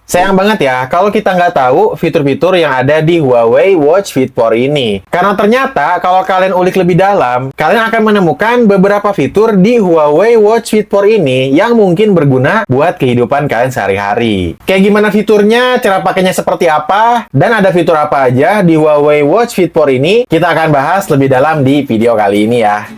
Sayang banget ya kalau kita nggak tahu fitur-fitur yang ada di Huawei Watch Fit 4 ini. Karena ternyata kalau kalian ulik lebih dalam, kalian akan menemukan beberapa fitur di Huawei Watch Fit 4 ini yang mungkin berguna buat kehidupan kalian sehari-hari. Kayak gimana fiturnya, cara pakainya seperti apa, dan ada fitur apa aja di Huawei Watch Fit 4 ini, kita akan bahas lebih dalam di video kali ini ya.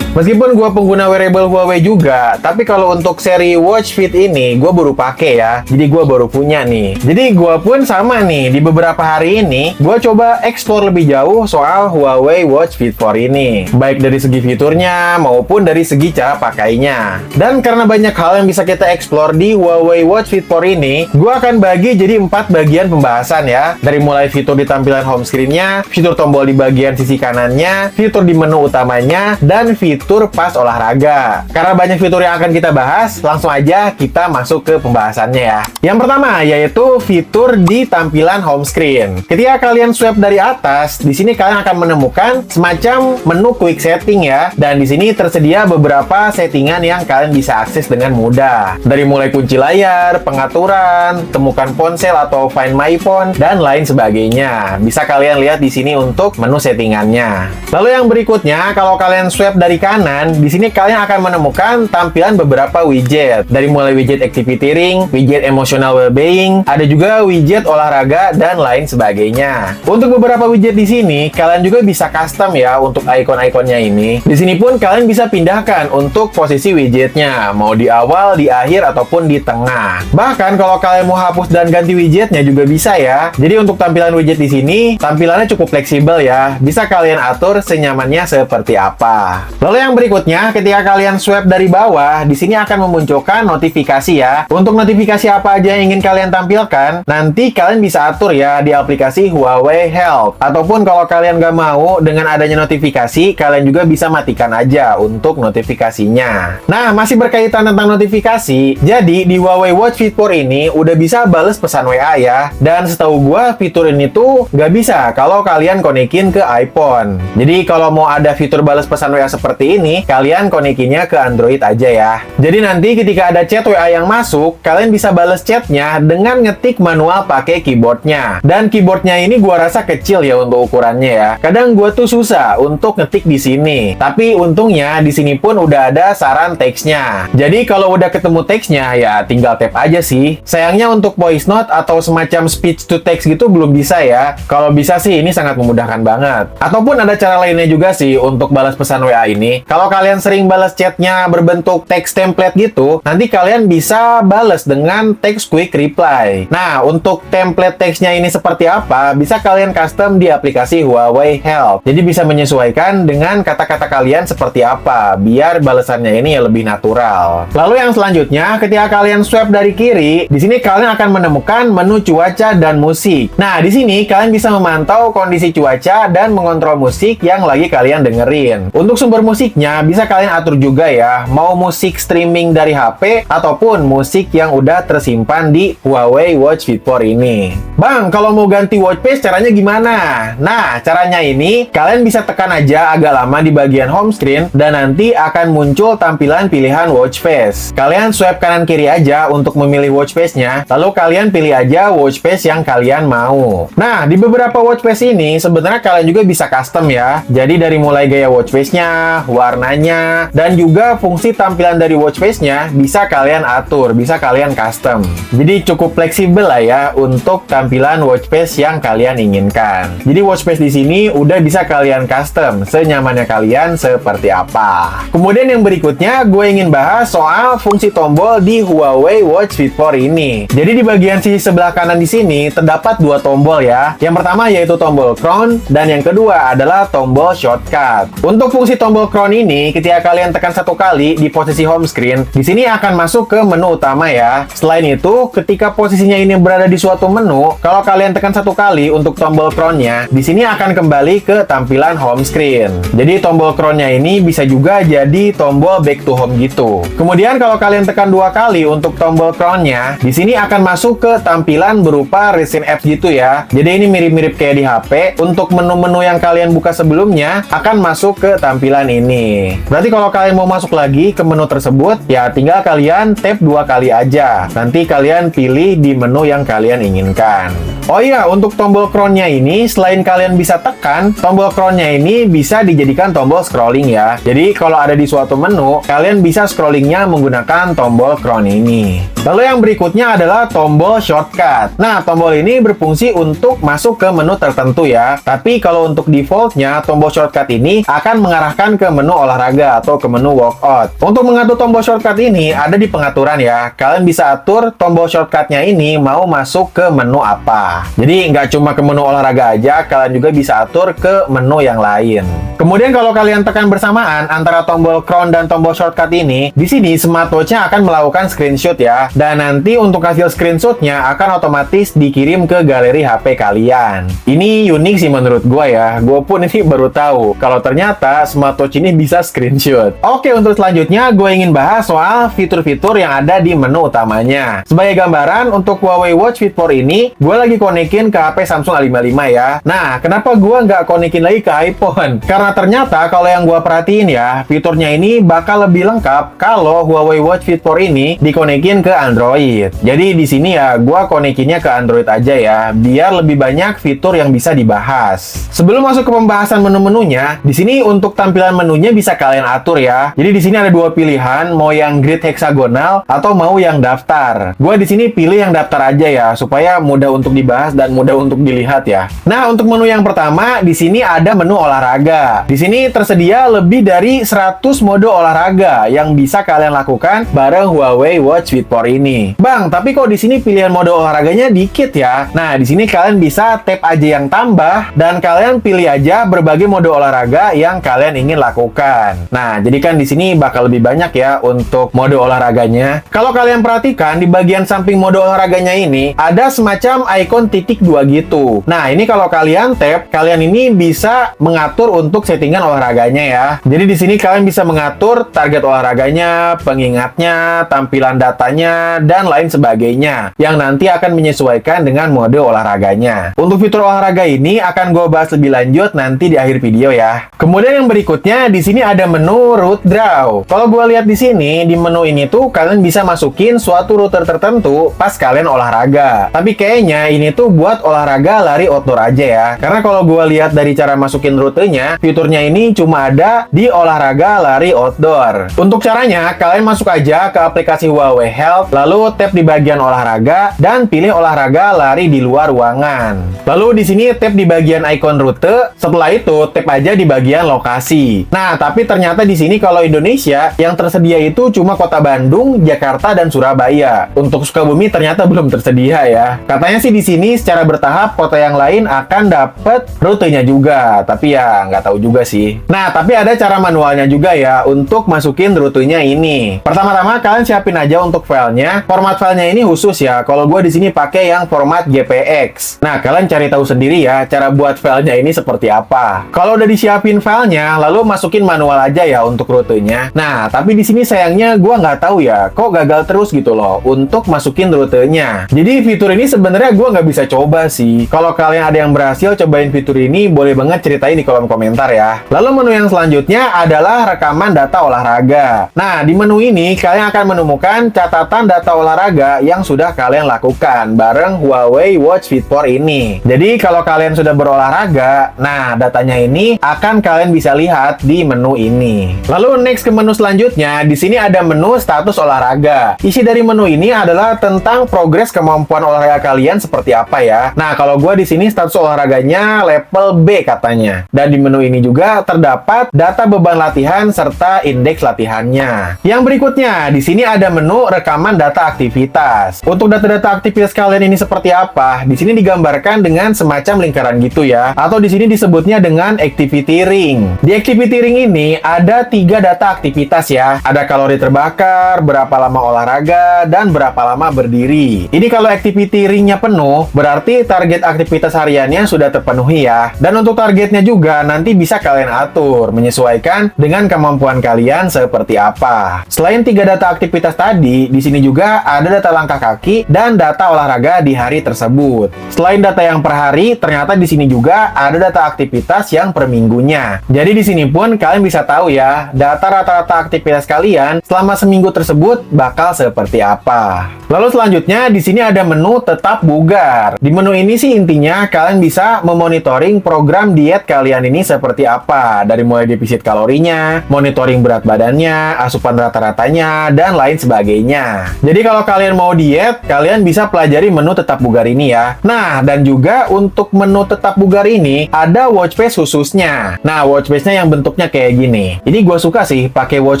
Meskipun gue pengguna wearable Huawei juga, tapi kalau untuk seri Watch Fit ini, gue baru pakai ya. Jadi gue baru punya nih. Jadi gue pun sama nih, di beberapa hari ini, gue coba explore lebih jauh soal Huawei Watch Fit 4 ini. Baik dari segi fiturnya, maupun dari segi cara pakainya. Dan karena banyak hal yang bisa kita explore di Huawei Watch Fit 4 ini, gue akan bagi jadi 4 bagian pembahasan ya. Dari mulai fitur di tampilan home screen-nya, fitur tombol di bagian sisi kanannya, fitur di menu utamanya, dan fitur pas olahraga. Karena banyak fitur yang akan kita bahas, langsung aja kita masuk ke pembahasannya ya. Yang pertama yaitu fitur di tampilan home screen. Ketika kalian swipe dari atas, di sini kalian akan menemukan semacam menu quick setting ya. Dan di sini tersedia beberapa settingan yang kalian bisa akses dengan mudah. Dari mulai kunci layar, pengaturan, temukan ponsel atau find my phone, dan lain sebagainya. Bisa kalian lihat di sini untuk menu settingannya. Lalu yang berikutnya, kalau kalian swipe dari kanan, di sini kalian akan menemukan tampilan beberapa widget. Dari mulai widget activity ring, widget emotional well-being, ada juga widget olahraga dan lain sebagainya. Untuk beberapa widget di sini, kalian juga bisa custom ya untuk icon-iconnya ini. Di sini pun kalian bisa pindahkan untuk posisi widgetnya, mau di awal, di akhir ataupun di tengah. Bahkan kalau kalian mau hapus dan ganti widgetnya juga bisa ya. Jadi untuk tampilan widget di sini, tampilannya cukup fleksibel ya. Bisa kalian atur senyamannya seperti apa. Lalu yang berikutnya, ketika kalian swipe dari bawah, di sini akan memunculkan notifikasi ya. Untuk notifikasi apa aja yang ingin kalian tampilkan, nanti kalian bisa atur ya di aplikasi Huawei Health. Ataupun kalau kalian nggak mau dengan adanya notifikasi, kalian juga bisa matikan aja untuk notifikasinya. Nah, masih berkaitan tentang notifikasi, jadi di Huawei Watch Fit 4 ini udah bisa bales pesan WA ya. Dan setahu gua fitur ini tuh nggak bisa kalau kalian konekin ke iPhone. Jadi kalau mau ada fitur bales pesan WA seperti ini, kalian konekinya ke Android aja ya. Jadi nanti ketika ada chat WA yang masuk, kalian bisa bales chatnya dengan ngetik manual pakai keyboardnya. Dan keyboardnya ini gua rasa kecil ya untuk ukurannya ya. Kadang gua tuh susah untuk ngetik di sini. Tapi untungnya di sini pun udah ada saran teksnya. Jadi kalau udah ketemu teksnya ya tinggal tap aja sih. Sayangnya untuk voice note atau semacam speech to text gitu belum bisa ya. Kalau bisa sih ini sangat memudahkan banget. Ataupun ada cara lainnya juga sih untuk balas pesan WA ini. Kalau kalian sering balas chatnya berbentuk teks template gitu, nanti kalian bisa balas dengan teks quick reply. Nah, untuk template teksnya ini seperti apa, bisa kalian custom di aplikasi Huawei Health. Jadi bisa menyesuaikan dengan kata-kata kalian seperti apa, biar balasannya ini ya lebih natural. Lalu yang selanjutnya, ketika kalian swipe dari kiri, di sini kalian akan menemukan menu cuaca dan musik. Nah, di sini kalian bisa memantau kondisi cuaca dan mengontrol musik yang lagi kalian dengerin. Untuk sumber musiknya bisa kalian atur juga ya, mau musik streaming dari HP ataupun musik yang udah tersimpan di Huawei Watch Fit 4 ini. Bang, kalau mau ganti watch face caranya gimana? Nah, caranya ini kalian bisa tekan aja agak lama di bagian home screen dan nanti akan muncul tampilan pilihan watch face. Kalian swipe kanan kiri aja untuk memilih watch face-nya, lalu kalian pilih aja watch face yang kalian mau. Nah, di beberapa watch face ini sebenarnya kalian juga bisa custom ya. Jadi dari mulai gaya watch face-nya, warnanya, dan juga fungsi tampilan dari watch face-nya bisa kalian atur, bisa kalian custom. Jadi cukup fleksibel lah ya untuk tampilan watch face yang kalian inginkan. Jadi watch face di sini udah bisa kalian custom senyamannya kalian seperti apa. Kemudian yang berikutnya gue ingin bahas soal fungsi tombol di Huawei Watch Fit 4 ini. Jadi di bagian sisi sebelah kanan di sini terdapat dua tombol ya. Yang pertama yaitu tombol crown dan yang kedua adalah tombol shortcut. Untuk fungsi tombol crown ini, ketika kalian tekan satu kali di posisi home screen, di sini akan masuk ke menu utama ya. Selain itu, ketika posisinya ini berada di suatu menu, kalau kalian tekan satu kali untuk tombol crown-nya, di sini akan kembali ke tampilan home screen. Jadi tombol crown-nya ini bisa juga jadi tombol back to home gitu. Kemudian kalau kalian tekan dua kali untuk tombol crown-nya, di sini akan masuk ke tampilan berupa recent apps gitu ya. Jadi ini mirip-mirip kayak di HP. Untuk menu-menu yang kalian buka sebelumnya akan masuk ke tampilan ini. nih. Berarti kalau kalian mau masuk lagi ke menu tersebut, ya tinggal kalian tap 2 kali aja. Nanti kalian pilih di menu yang kalian inginkan. Oh iya, untuk tombol crown-nya ini, selain kalian bisa tekan, tombol crown-nya ini bisa dijadikan tombol scrolling ya. Jadi kalau ada di suatu menu, kalian bisa scrollingnya menggunakan tombol crown ini. Lalu yang berikutnya adalah tombol shortcut. Nah, tombol ini berfungsi untuk masuk ke menu tertentu ya. Tapi kalau untuk defaultnya, tombol shortcut ini akan mengarahkan ke menu olahraga atau ke menu workout. Untuk mengatur tombol shortcut ini, ada di pengaturan ya. Kalian bisa atur tombol shortcutnya ini mau masuk ke menu apa. Jadi nggak cuma ke menu olahraga aja, kalian juga bisa atur ke menu yang lain. Kemudian kalau kalian tekan bersamaan antara tombol crown dan tombol shortcut ini, di sini smartwatch-nya akan melakukan screenshot ya. Dan nanti untuk hasil screenshot-nya akan otomatis dikirim ke galeri HP kalian. Ini unik sih menurut gue ya. Gue pun ini baru tahu kalau ternyata smartwatch ini bisa screenshot. Oke, untuk selanjutnya gue ingin bahas soal fitur-fitur yang ada di menu utamanya. Sebagai gambaran, untuk Huawei Watch Fit 4 ini, gue lagi konekin ke HP Samsung A55 ya. Nah, kenapa gue nggak konekin lagi ke iPhone? Karena ternyata kalau yang gue perhatiin ya, fiturnya ini bakal lebih lengkap kalau Huawei Watch Fit 4 ini dikonekin ke Android. Jadi di sini ya, gue konekinnya ke Android aja ya, biar lebih banyak fitur yang bisa dibahas. Sebelum masuk ke pembahasan menu-menunya, di sini untuk tampilan menunya bisa kalian atur ya. Jadi di sini ada 2 pilihan, mau yang grid heksagonal atau mau yang daftar. Gue di sini pilih yang daftar aja ya, supaya mudah untuk dibahas dan mudah untuk dilihat ya. Nah, untuk menu yang pertama, di sini ada menu olahraga. Di sini tersedia lebih dari 100 mode olahraga yang bisa kalian lakukan bareng Huawei Watch Fit 4 ini. Bang, tapi kok di sini pilihan mode olahraganya dikit ya? Nah, di sini kalian bisa tap aja yang tambah dan kalian pilih aja berbagai mode olahraga yang kalian ingin lakukan. Nah, jadi kan di sini bakal lebih banyak ya untuk mode olahraganya. Kalau kalian perhatikan di bagian samping mode olahraganya ini ada semacam ikon titik 2 gitu. Nah, ini kalau kalian tap, kalian ini bisa mengatur untuk settingan olahraganya ya. Jadi di sini kalian bisa mengatur target olahraganya, pengingatnya, tampilan datanya, dan lain sebagainya yang nanti akan menyesuaikan dengan mode olahraganya. Untuk fitur olahraga ini akan gue bahas lebih lanjut nanti di akhir video ya. Kemudian yang berikutnya di sini ada menu route draw. Kalau gue lihat di sini di menu ini tuh kalian bisa masukin suatu rute tertentu pas kalian olahraga. Tapi kayaknya ini tuh buat olahraga lari outdoor aja ya. Karena kalau gue lihat dari cara masukin rutenya, fiturnya ini cuma ada di olahraga lari outdoor. Untuk caranya, kalian masuk aja ke aplikasi Huawei Health, lalu tap di bagian olahraga dan pilih olahraga lari di luar ruangan. Lalu di sini tap di bagian ikon rute, setelah itu tap aja di bagian lokasi. Nah, tapi ternyata di sini kalau Indonesia yang tersedia itu cuma Kota Bandung, Jakarta, dan Surabaya. Untuk Sukabumi ternyata belum tersedia ya. Katanya sih di sini secara bertahap kota yang lain akan dapat rutenya juga, tapi ya nggak tahu juga sih. Nah, tapi ada cara manualnya juga ya untuk masukin rutenya ini. Pertama-tama kalian siapin aja untuk filenya. Format filenya ini khusus ya. Kalau gue di sini pakai yang format JPX. Nah, kalian cari tahu sendiri ya cara buat filenya ini seperti apa. Kalau udah disiapin filenya, lalu masukin manual aja ya untuk rutenya. Nah, tapi di sini sayangnya gue nggak tahu ya, kok gagal terus gitu loh untuk masukin rutenya. Jadi fitur ini sebenarnya gue nggak bisa coba sih. Kalau kalian ada yang berhasil cobain fitur ini, boleh banget ceritain di kolom komentar ya. Lalu menu yang selanjutnya adalah rekaman data olahraga. Nah, di menu ini kalian akan menemukan catatan data olahraga yang sudah kalian lakukan bareng Huawei Watch Fit 4 ini. Jadi kalau kalian sudah berolahraga, nah datanya ini akan kalian bisa lihat di menu ini. Lalu next ke menu selanjutnya, di sini ada menu status olahraga. Isi dari menu ini adalah tentang progres kemampuan olahraga kalian seperti apa ya. Nah, kalau gue di sini status olahraganya level B katanya. Dan di menu ini juga terdapat data beban latihan serta indeks latihannya. Yang berikutnya, di sini ada menu rekaman data aktivitas. Untuk data-data aktivitas kalian ini seperti apa? Di sini digambarkan dengan semacam lingkaran gitu ya. Atau di sini disebutnya dengan activity ring. Di activity ring ini ada 3 data aktivitas ya. Ada kalori terbakar, berapa lama olahraga, dan berapa lama berdiri. Ini kalau activity ringnya penuh, berarti target aktivitas hariannya sudah terpenuhi ya. Dan untuk targetnya juga nanti bisa kalian atur, menyesuaikan dengan kemampuan kalian seperti apa. Selain 3 data aktivitas tadi, di sini juga ada data langkah kaki dan data olahraga di hari tersebut. Selain data yang per hari, ternyata di sini juga ada data aktivitas yang per minggunya. Jadi di sini pun kalian bisa tahu ya, data rata-rata aktivitas kalian selama seminggu tersebut bakal seperti apa. Lalu selanjutnya di sini ada menu tetap bugar. Di menu ini sih intinya kalian bisa memonitoring program diet kalian ini seperti apa, dari mulai defisit kalorinya, monitoring berat badannya, asupan rata-ratanya, dan lain sebagainya. Jadi kalau kalian mau diet, kalian bisa pelajari menu tetap bugar ini ya. Nah, dan juga untuk menu tetap bugar ini ada watch face khususnya. Nah, watch face-nya yang bentuknya kayak gini. Ini gue suka sih pakai watch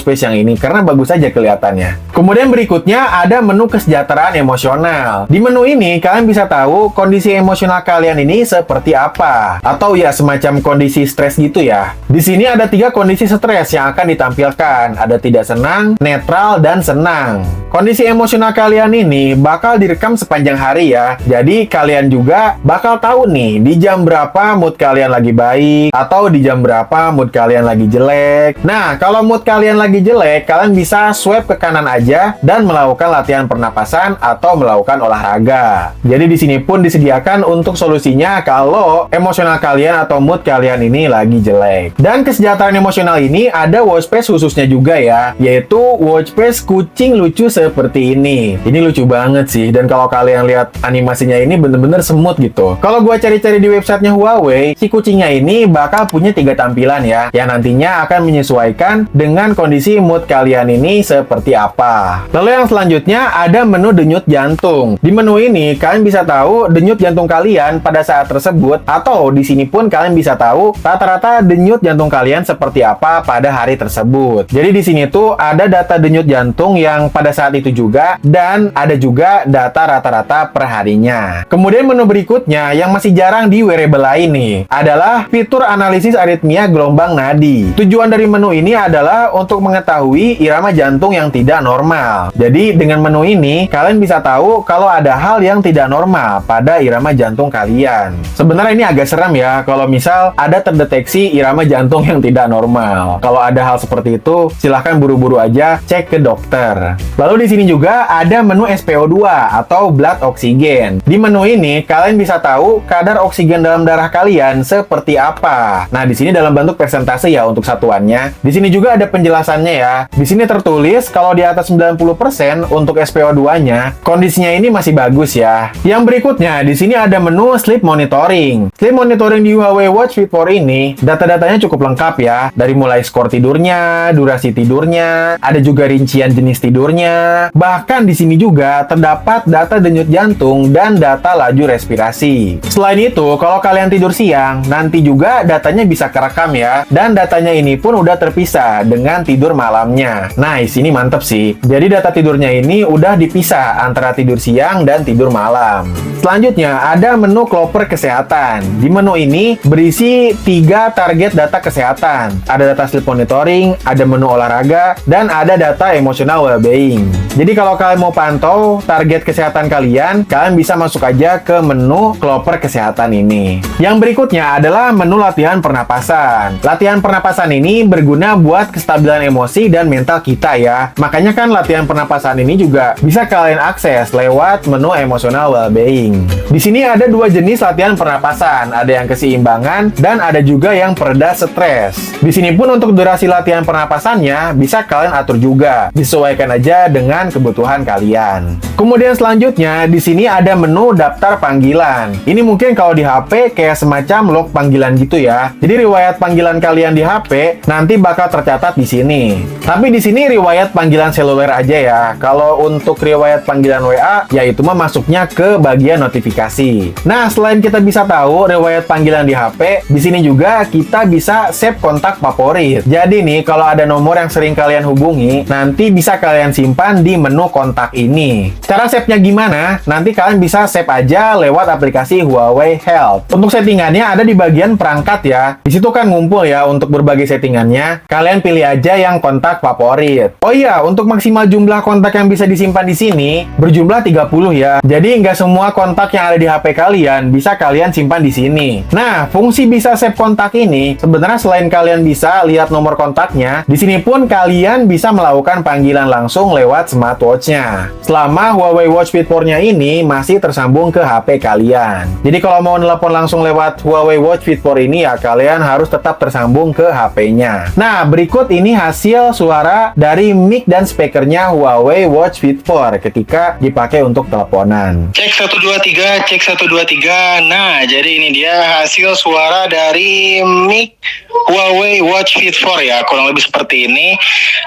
face yang ini karena bagus aja kelihatannya. Kemudian berikutnya ada menu kesejahteraan emosional. Di menu ini kalian bisa tahu kondisi emosional kalian ini seperti apa, atau ya semacam kondisi stres gitu ya. Di sini ada 3 kondisi stres yang akan ditampilkan. Ada tidak senang, netral, dan senang. Kondisi emosional kalian ini bakal direkam sepanjang hari ya. Jadi kalian juga bakal tahu nih di jam berapa mood kalian lagi baik atau di jam berapa mood kalian lagi jelek. Nah, kalau mood kalian lagi jelek, kalian bisa swipe ke kanan aja dan melakukan latihan pernapasan atau melakukan olahraga. Jadi di sini pun disediakan untuk solusinya kalau emosional kalian atau mood kalian ini lagi jelek. Dan kesejahteraan emosional ini ada watch face khususnya juga ya, yaitu watch face kucing lucu seperti ini. Ini lucu banget sih, dan kalau kalian lihat animasinya ini bener-bener semut gitu. Kalau gua cari-cari di websitenya Huawei, si kucingnya ini bakal punya 3 tampilan ya, yang nantinya akan menyesuaikan dengan kondisi mood kalian ini seperti apa. Lalu yang selanjutnya ada menu denyut jantung. Di menu ini kalian bisa tahu denyut jantung kalian pada saat tersebut, atau di sini pun kalian bisa tahu rata-rata denyut jantung kalian seperti apa pada hari tersebut. Jadi di sini tuh ada data denyut jantung yang pada saat itu juga, dan ada juga data rata-rata per harinya. Kemudian menu berikutnya yang masih jarang di wearable lain nih adalah fitur analisis aritmia gelombang nadi. Tujuan dari menu ini adalah untuk mengetahui irama jantung yang tidak normal. Jadi dengan menu ini kalian bisa tahu kalau ada hal yang tidak normal pada irama jantung kalian. Sebenarnya ini agak seram ya kalau misal ada terdeteksi irama jantung yang tidak normal. Kalau ada hal seperti itu, silahkan buru-buru aja cek ke dokter. Lalu di sini juga ada menu SpO2 atau blood oxygen. Di menu ini kalian bisa tahu kadar oksigen dalam darah kalian seperti apa. Nah, di sini dalam bentuk persentase ya untuk satuannya. Di sini juga ada penjelasannya ya. Di sini tertulis kalau di atas 90% untuk SpO2-nya, kondisinya ini masih bagus ya. Yang berikutnya, di sini ada menu sleep monitoring. Sleep monitoring di Huawei Watch Fit 4 ini, data-datanya cukup lengkap ya. Dari mulai skor tidurnya, durasi tidurnya, ada juga rincian jenis tidurnya. Bahkan di sini juga terdapat data denyut jantung dan data laju respirasi. Selain itu, kalau kalian tidur siang, nanti juga datanya bisa kerekam ya. Dan datanya ini pun udah terpisah dengan tidur malamnya. Nah, di sini mantep sih. Jadi data tidurnya ini udah dipisah antara tidur siang dan tidur malam. Selanjutnya, ada menu Klopper kesehatan. Di menu ini berisi 3 target data kesehatan. Ada data sleep monitoring, ada menu olahraga, dan ada data emotional well-being. Jadi kalau kalian mau pantau target kesehatan kalian bisa masuk aja ke menu Klopper kesehatan ini. Yang berikutnya adalah menu latihan pernapasan. Latihan pernapasan ini berguna buat kestabilan emosi dan mental kita ya. Makanya kan latihan pernapasan ini juga bisa kalian akses lewat menu emotional well-being. Di sini ada 2 jenis latihan pernapasan, ada yang keseimbangan dan ada juga yang pereda stres. Di sini pun untuk durasi latihan pernapasannya bisa kalian atur juga, disesuaikan aja dengan kebutuhan kalian. Kemudian selanjutnya di sini ada menu daftar panggilan. Ini mungkin kalau di HP kayak semacam log panggilan gitu ya. Jadi riwayat panggilan kalian di HP nanti bakal tercatat di sini. Tapi di sini riwayat panggilan seluler aja ya. Kalau untuk riwayat panggilan WA, ya itu mah masuknya ke bagian notifikasi. Nah, selain kita bisa tahu riwayat panggilan di HP, di sini juga kita bisa save kontak favorit. Jadi nih, kalau ada nomor yang sering kalian hubungi, nanti bisa kalian simpan di menu kontak ini. Cara save-nya gimana? Nanti kalian bisa save aja lewat aplikasi Huawei Health. Untuk settingannya ada di bagian perangkat ya. Di situ kan ngumpul ya untuk berbagai settingannya. Kalian pilih aja yang kontak favorit. Oh iya, untuk maksimal jumlah kontak yang bisa disimpan di sini berjumlah 30 ya. Jadi nggak semua kontak yang ada di HP kalian bisa kalian simpan di sini. Nah, fungsi bisa save kontak ini sebenarnya selain kalian bisa lihat nomor kontaknya, di sini pun kalian bisa melakukan panggilan langsung lewat smartwatch-nya. Selama Huawei Watch Fit 4-nya ini masih tersambung ke HP kalian. Jadi kalau mau nelpon langsung lewat Huawei Watch Fit 4 ini ya kalian harus tetap tersambung ke ke HP-nya. Nah, berikut ini hasil suara dari mic dan speakernya Huawei Watch Fit 4 ketika dipakai untuk teleponan. Cek 1 2 3, cek 1 2 3. Nah, jadi ini dia hasil suara dari mic Huawei Watch Fit 4 ya, kurang lebih seperti ini.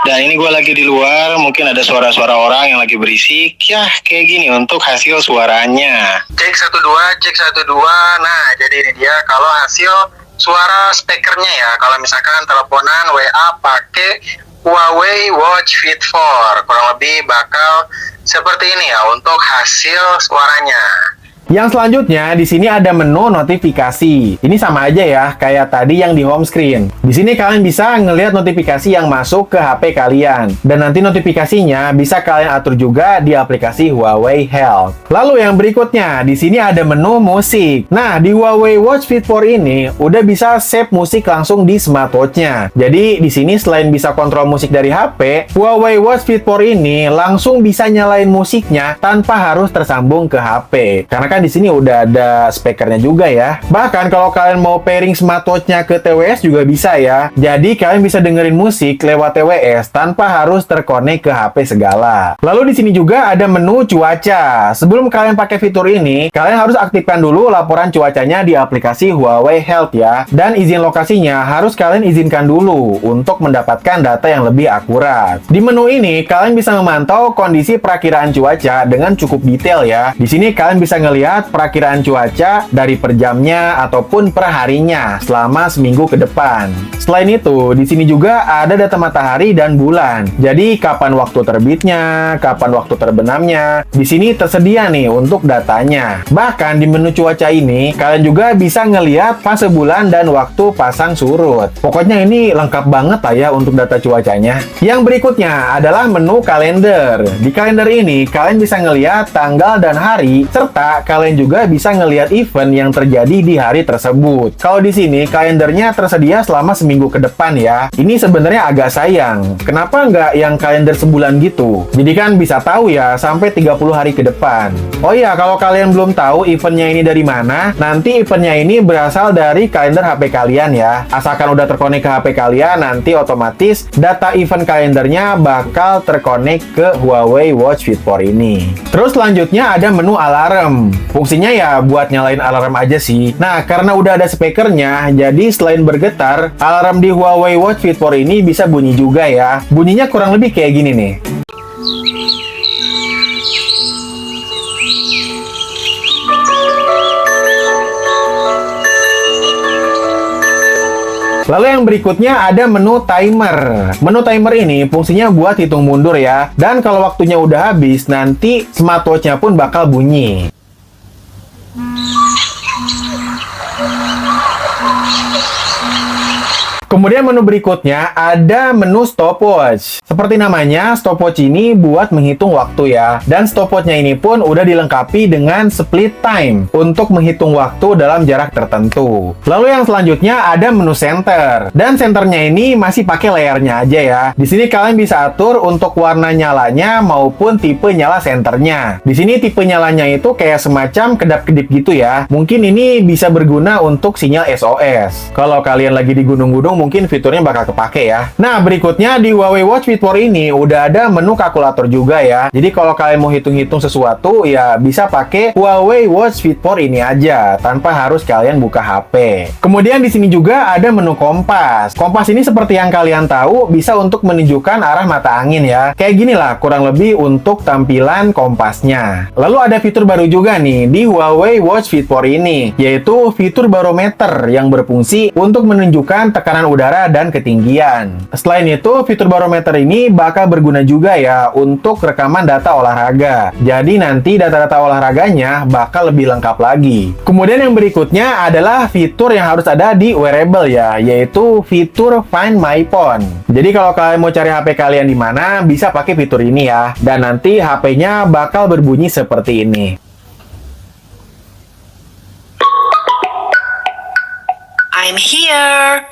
Dan ini gue lagi di luar, mungkin ada suara-suara orang yang lagi berisik. Ya, kayak gini untuk hasil suaranya. Cek 1 2, cek 1 2. Nah, jadi ini dia kalau hasil suara speakernya ya. Kalau misalkan teleponan WA pakai Huawei Watch Fit 4, kurang lebih bakal seperti ini ya untuk hasil suaranya. Yang selanjutnya, di sini ada menu notifikasi. Ini sama aja ya, kayak tadi yang di home screen. Di sini kalian bisa ngelihat notifikasi yang masuk ke HP kalian. Dan nanti notifikasinya bisa kalian atur juga di aplikasi Huawei Health. Lalu yang berikutnya, di sini ada menu musik. Nah, di Huawei Watch Fit 4 ini, udah bisa save musik langsung di smartwatch-nya. Jadi, di sini selain bisa kontrol musik dari HP, Huawei Watch Fit 4 ini langsung bisa nyalain musiknya tanpa harus tersambung ke HP. Karena kan di sini udah ada speakernya juga ya. Bahkan kalau kalian mau pairing smartwatch-nya ke TWS juga bisa ya. Jadi kalian bisa dengerin musik lewat TWS tanpa harus terkonek ke HP segala. Lalu di sini juga ada menu cuaca. Sebelum kalian pakai fitur ini, kalian harus aktifkan dulu laporan cuacanya di aplikasi Huawei Health ya. Dan izin lokasinya harus kalian izinkan dulu untuk mendapatkan data yang lebih akurat. Di menu ini kalian bisa memantau kondisi perakiraan cuaca dengan cukup detail ya. Di sini kalian bisa ngelihat perakiraan cuaca dari per jamnya ataupun per harinya selama seminggu ke depan. Selain itu, di sini juga ada data matahari dan bulan. Jadi, kapan waktu terbitnya, kapan waktu terbenamnya, di sini tersedia nih untuk datanya. Bahkan di menu cuaca ini, kalian juga bisa ngelihat fase bulan dan waktu pasang surut. Pokoknya ini lengkap banget lah ya untuk data cuacanya. Yang berikutnya adalah menu kalender. Di kalender ini, kalian bisa ngelihat tanggal dan hari, serta kalian juga bisa ngelihat event yang terjadi di hari tersebut. Kalau di sini kalendernya tersedia selama seminggu ke depan ya. Ini sebenarnya agak sayang. Kenapa nggak yang kalender sebulan gitu? Jadi kan bisa tahu ya sampai 30 hari ke depan. Oh iya, kalau kalian belum tahu eventnya ini dari mana, nanti eventnya ini berasal dari kalender HP kalian ya. Asalkan udah terkonek ke HP kalian, nanti otomatis data event kalendernya bakal terkonek ke Huawei Watch Fit 4 ini. Terus selanjutnya ada menu alarm. Fungsinya ya buat nyalain alarm aja sih. Nah, karena udah ada speakernya, jadi selain bergetar, alarm di Huawei Watch Fit 4 ini bisa bunyi juga ya. Bunyinya kurang lebih kayak gini nih. Lalu yang berikutnya ada menu timer. Menu timer ini fungsinya buat hitung mundur ya. Dan kalau waktunya udah habis, nanti smartwatch-nya pun bakal bunyi. Kemudian menu berikutnya ada menu stopwatch. Seperti namanya, stopwatch ini buat menghitung waktu ya. Dan stopwatch-nya ini pun udah dilengkapi dengan split time untuk menghitung waktu dalam jarak tertentu. Lalu yang selanjutnya ada menu center. Dan centernya ini masih pakai layarnya aja ya. Di sini kalian bisa atur untuk warna nyalanya maupun tipe nyala senternya. Di sini tipe nyalanya itu kayak semacam kedap-kedip gitu ya. Mungkin ini bisa berguna untuk sinyal SOS. Kalau kalian lagi di gunung-gunung, mungkin fiturnya bakal kepake ya. Nah, berikutnya di Huawei Watch Fit 4 ini udah ada menu kalkulator juga ya. Jadi kalau kalian mau hitung-hitung sesuatu, ya bisa pakai Huawei Watch Fit 4 ini aja, tanpa harus kalian buka HP. Kemudian di sini juga ada menu kompas. Kompas ini seperti yang kalian tahu, bisa untuk menunjukkan arah mata angin ya. Kayak gini lah, kurang lebih untuk tampilan kompasnya. Lalu ada fitur baru juga nih di Huawei Watch Fit 4 ini, yaitu fitur barometer yang berfungsi untuk menunjukkan tekanan udara dan ketinggian. Selain itu, fitur barometer ini bakal berguna juga ya untuk rekaman data olahraga. Jadi nanti data-data olahraganya bakal lebih lengkap lagi. Kemudian yang berikutnya adalah fitur yang harus ada di wearable ya, yaitu fitur Find My Phone. Jadi kalau kalian mau cari HP kalian di mana, bisa pakai fitur ini ya. Dan nanti HP-nya bakal berbunyi seperti ini. I'm here.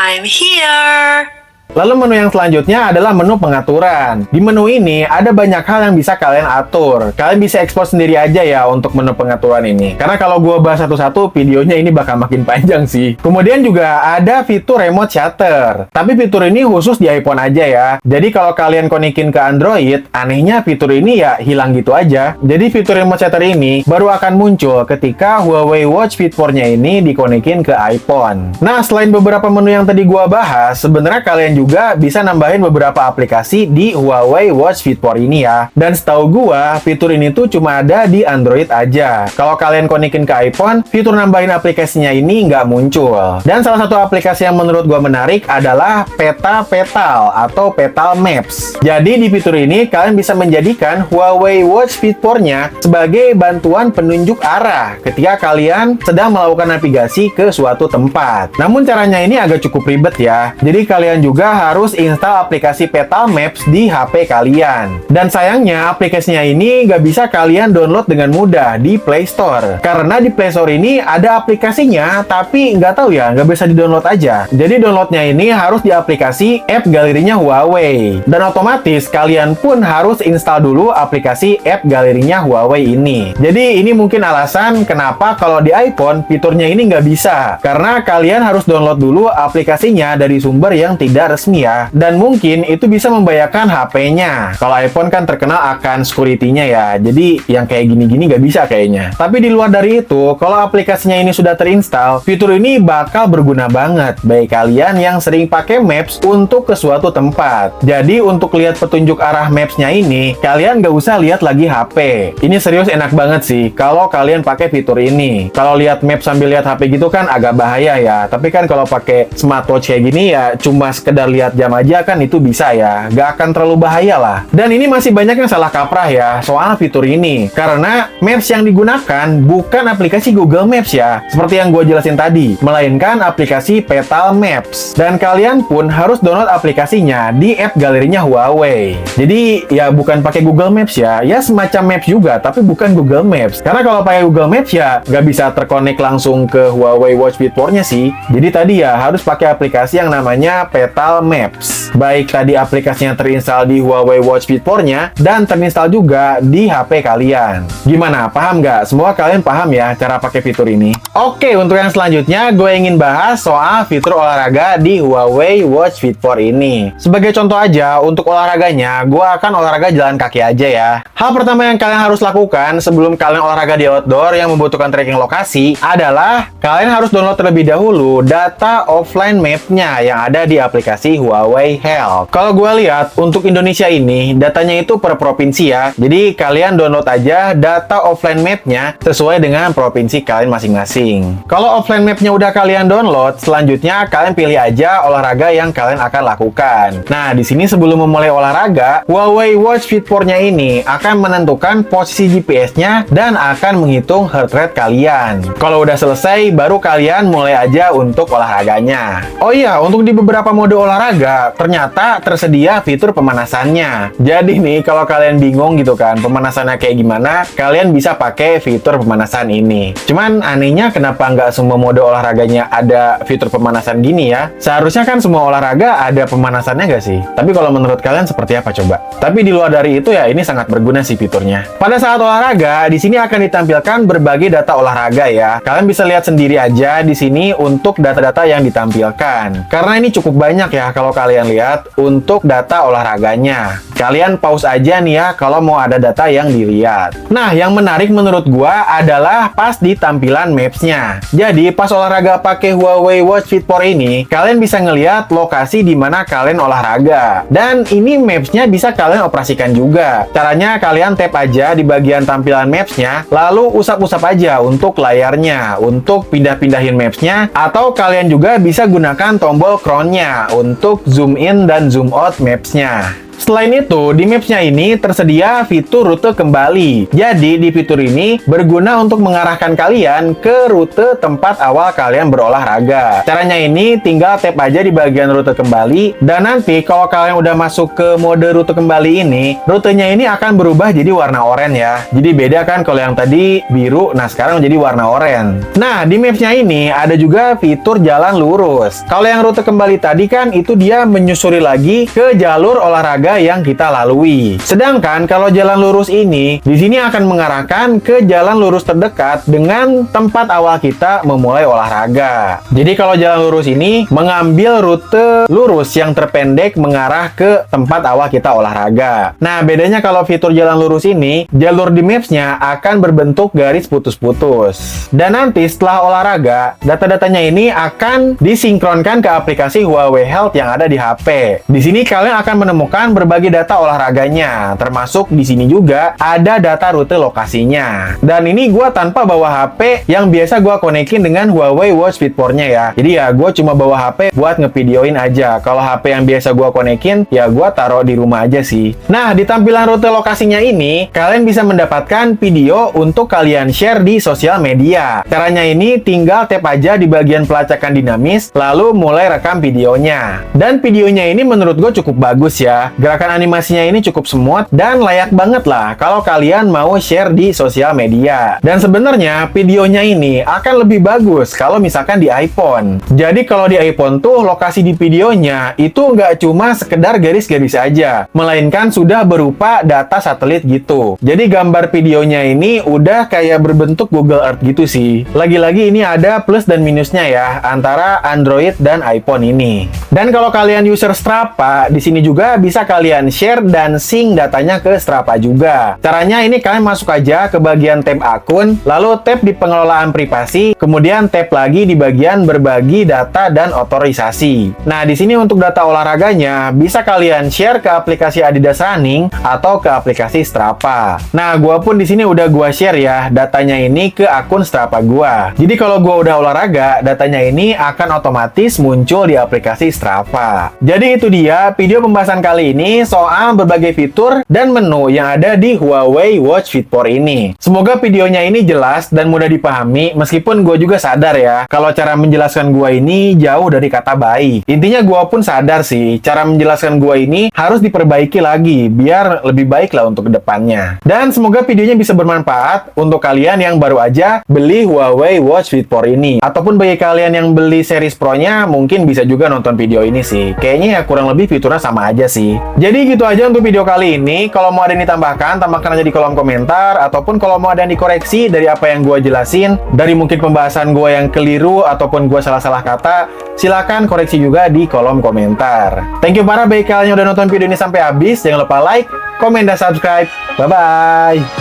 I'm here. Lalu menu yang selanjutnya adalah menu pengaturan. Di menu ini ada banyak hal yang bisa kalian atur. Kalian bisa explore sendiri aja ya untuk menu pengaturan ini. Karena kalau gua bahas satu-satu, videonya ini bakal makin panjang sih. Kemudian juga ada fitur remote shutter. Tapi fitur ini khusus di iPhone aja ya. Jadi kalau kalian konekin ke Android, anehnya fitur ini ya hilang gitu aja. Jadi fitur remote shutter ini baru akan muncul ketika Huawei Watch Fit 4-nya ini dikonekin ke iPhone. Nah, selain beberapa menu yang tadi gua bahas, sebenarnya kalian juga bisa nambahin beberapa aplikasi di Huawei Watch Fit 4 ini ya. Dan setahu gua, fitur ini tuh cuma ada di Android aja. Kalau kalian konekin ke iPhone, fitur nambahin aplikasinya ini nggak muncul. Dan salah satu aplikasi yang menurut gua menarik adalah Peta Petal atau Petal Maps. Jadi di fitur ini kalian bisa menjadikan Huawei Watch Fit 4-nya sebagai bantuan penunjuk arah ketika kalian sedang melakukan navigasi ke suatu tempat. Namun caranya ini agak cukup ribet ya. Jadi kalian juga harus install aplikasi Petal Maps di HP kalian. Dan sayangnya aplikasinya ini nggak bisa kalian download dengan mudah di Play Store. Karena di Play Store ini ada aplikasinya, tapi nggak tahu ya, nggak bisa di-download aja. Jadi downloadnya ini harus di aplikasi app galerinya Huawei. Dan otomatis kalian pun harus install dulu aplikasi app galerinya Huawei ini. Jadi ini mungkin alasan kenapa kalau di iPhone fiturnya ini nggak bisa. Karena kalian harus download dulu aplikasinya dari sumber yang tidak resmi ya. Dan mungkin itu bisa membahayakan HP-nya. Kalau iPhone kan terkenal akan security-nya ya. Jadi yang kayak gini-gini nggak bisa kayaknya. Tapi di luar dari itu, kalau aplikasinya ini sudah terinstall, fitur ini bakal berguna banget bagi kalian yang sering pakai Maps untuk ke suatu tempat. Jadi untuk lihat petunjuk arah Maps-nya ini, kalian nggak usah lihat lagi HP. Ini serius enak banget sih kalau kalian pakai fitur ini. Kalau lihat Maps sambil lihat HP gitu kan agak bahaya ya. Tapi kan kalau pakai smartwatch kayak gini ya cuma sekedar lihat jam aja kan itu bisa ya. Nggak akan terlalu bahaya lah. Dan ini masih banyak yang salah kaprah ya soal fitur ini. Karena Maps yang digunakan bukan aplikasi Google Maps ya. Seperti yang gue jelasin tadi. Melainkan aplikasi Petal Maps. Dan kalian pun harus download aplikasinya di app galerinya Huawei. Jadi ya bukan pakai Google Maps ya. Ya semacam Maps juga tapi bukan Google Maps. Karena kalau pakai Google Maps ya nggak bisa terkonek langsung ke Huawei Watch Fit 4-nya sih. Jadi tadi ya harus pakai aplikasi yang namanya Petal Maps. Baik tadi aplikasinya terinstall di Huawei Watch Fit 4-nya dan terinstall juga di HP kalian. Gimana? Paham nggak? Semua kalian paham ya cara pakai fitur ini? Oke, untuk yang selanjutnya gue ingin bahas soal fitur olahraga di Huawei Watch Fit 4 ini. Sebagai contoh aja, untuk olahraganya, gue akan olahraga jalan kaki aja ya. Hal pertama yang kalian harus lakukan sebelum kalian olahraga di outdoor yang membutuhkan tracking lokasi adalah kalian harus download terlebih dahulu data offline map-nya yang ada di aplikasi Huawei Health. Kalau gue lihat, untuk Indonesia ini, datanya itu per provinsi ya. Jadi kalian download aja data offline map-nya sesuai dengan provinsi kalian masing-masing. Kalau offline map-nya udah kalian download, selanjutnya kalian pilih aja olahraga yang kalian akan lakukan. Nah, di sini sebelum memulai olahraga, Huawei Watch Fit 4-nya ini akan menentukan posisi GPS-nya dan akan menghitung heart rate kalian. Kalau udah selesai, baru kalian mulai aja untuk olahraganya. Oh iya, untuk di beberapa mode olahraga, ternyata tersedia fitur pemanasannya. Jadi nih, kalau kalian bingung gitu kan, pemanasannya kayak gimana, kalian bisa pakai fitur pemanasan ini. Cuman anehnya kenapa nggak semua mode olahraganya ada fitur pemanasan gini ya? Seharusnya kan semua olahraga ada pemanasannya nggak sih? Tapi kalau menurut kalian seperti apa coba? Tapi di luar dari itu ya, ini sangat berguna sih fiturnya. Pada saat olahraga, di sini akan ditampilkan berbagai data olahraga ya. Kalian bisa lihat sendiri aja di sini untuk data-data yang ditampilkan. Karena ini cukup banyak ya kalau kalian lihat untuk data olahraganya. Kalian pause aja nih ya kalau mau ada data yang dilihat. Nah, yang menarik menurut gua adalah pas di tampilan Maps-nya. Jadi, pas olahraga pakai Huawei Watch Fit 4 ini, kalian bisa ngelihat lokasi di mana kalian olahraga. Dan ini Maps-nya bisa kalian operasikan juga. Caranya kalian tap aja di bagian tampilan Maps-nya, lalu usap-usap aja untuk layarnya, untuk pindah-pindahin Maps-nya, atau kalian juga bisa gunakan tombol crown-nya untuk zoom in dan zoom out Maps-nya. Selain itu, di Maps-nya ini tersedia fitur rute kembali. Jadi, di fitur ini berguna untuk mengarahkan kalian ke rute tempat awal kalian berolahraga. Caranya ini tinggal tap aja di bagian rute kembali, dan nanti kalau kalian udah masuk ke mode rute kembali ini, rutenya ini akan berubah jadi warna oranye ya. Jadi beda kan kalau yang tadi biru, nah sekarang jadi warna oranye. Nah, di Maps-nya ini ada juga fitur jalan lurus. Kalau yang rute kembali tadi kan itu dia menyusuri lagi ke jalur olahraga yang kita lalui. Sedangkan kalau jalan lurus ini di sini akan mengarahkan ke jalan lurus terdekat dengan tempat awal kita memulai olahraga. Jadi kalau jalan lurus ini mengambil rute lurus yang terpendek mengarah ke tempat awal kita olahraga. Nah, bedanya kalau fitur jalan lurus ini, jalur di Maps-nya akan berbentuk garis putus-putus. Dan nanti setelah olahraga, data-datanya ini akan disinkronkan ke aplikasi Huawei Health yang ada di HP. Di sini kalian akan menemukan berbagai data olahraganya, termasuk di sini juga ada data rute lokasinya. Dan ini gua tanpa bawa HP yang biasa gua konekin dengan Huawei Watch Fit 4-nya ya. Jadi ya gua cuma bawa HP buat ngevideoin aja. Kalau HP yang biasa gua konekin, ya gua taruh di rumah aja sih. Nah, di tampilan rute lokasinya ini, kalian bisa mendapatkan video untuk kalian share di sosial media. Caranya ini tinggal tap aja di bagian pelacakan dinamis, lalu mulai rekam videonya. Dan videonya ini menurut gue cukup bagus ya. Gerakan animasinya ini cukup smooth dan layak banget lah kalau kalian mau share di sosial media. Dan sebenarnya videonya ini akan lebih bagus kalau misalkan di iPhone. Jadi kalau di iPhone tuh lokasi di videonya itu nggak cuma sekedar garis-garis aja, melainkan sudah berupa data satelit gitu. Jadi gambar videonya ini udah kayak berbentuk Google Earth gitu sih. Lagi-lagi ini ada plus dan minusnya ya antara Android dan iPhone ini. Dan kalau kalian user Strava, di sini juga bisa kalian share dan sync datanya ke Strava juga. Caranya ini kalian masuk aja ke bagian tab akun, lalu tab di pengelolaan privasi, kemudian tab lagi di bagian berbagi data dan otorisasi. Nah, di sini untuk data olahraganya bisa kalian share ke aplikasi Adidas Running atau ke aplikasi Strava. Nah, gua pun di sini udah gua share ya datanya ini ke akun Strava gua. Jadi kalau gua udah olahraga, datanya ini akan otomatis muncul di aplikasi Strava. Jadi itu dia video pembahasan kali ini soal berbagai fitur dan menu yang ada di Huawei Watch Fit 4 ini. Semoga videonya ini jelas dan mudah dipahami, meskipun gue juga sadar ya, kalau cara menjelaskan gue ini jauh dari kata baik. Intinya gue pun sadar sih, cara menjelaskan gue ini harus diperbaiki lagi, biar lebih baik lah untuk kedepannya. Dan semoga videonya bisa bermanfaat untuk kalian yang baru aja beli Huawei Watch Fit 4 ini. Ataupun bagi kalian yang beli series Pro-nya, mungkin bisa juga nonton video ini sih. Kayaknya ya kurang lebih fiturnya sama aja sih. Jadi gitu aja untuk video kali ini. Kalau mau ada yang ditambahkan, tambahkan aja di kolom komentar. Ataupun kalau mau ada yang dikoreksi dari apa yang gue jelasin, dari mungkin pembahasan gue yang keliru, ataupun gue salah-salah kata, silakan koreksi juga di kolom komentar. Thank you para bagi kalian yang udah nonton video ini sampai habis. Jangan lupa like, komen, dan subscribe. Bye-bye!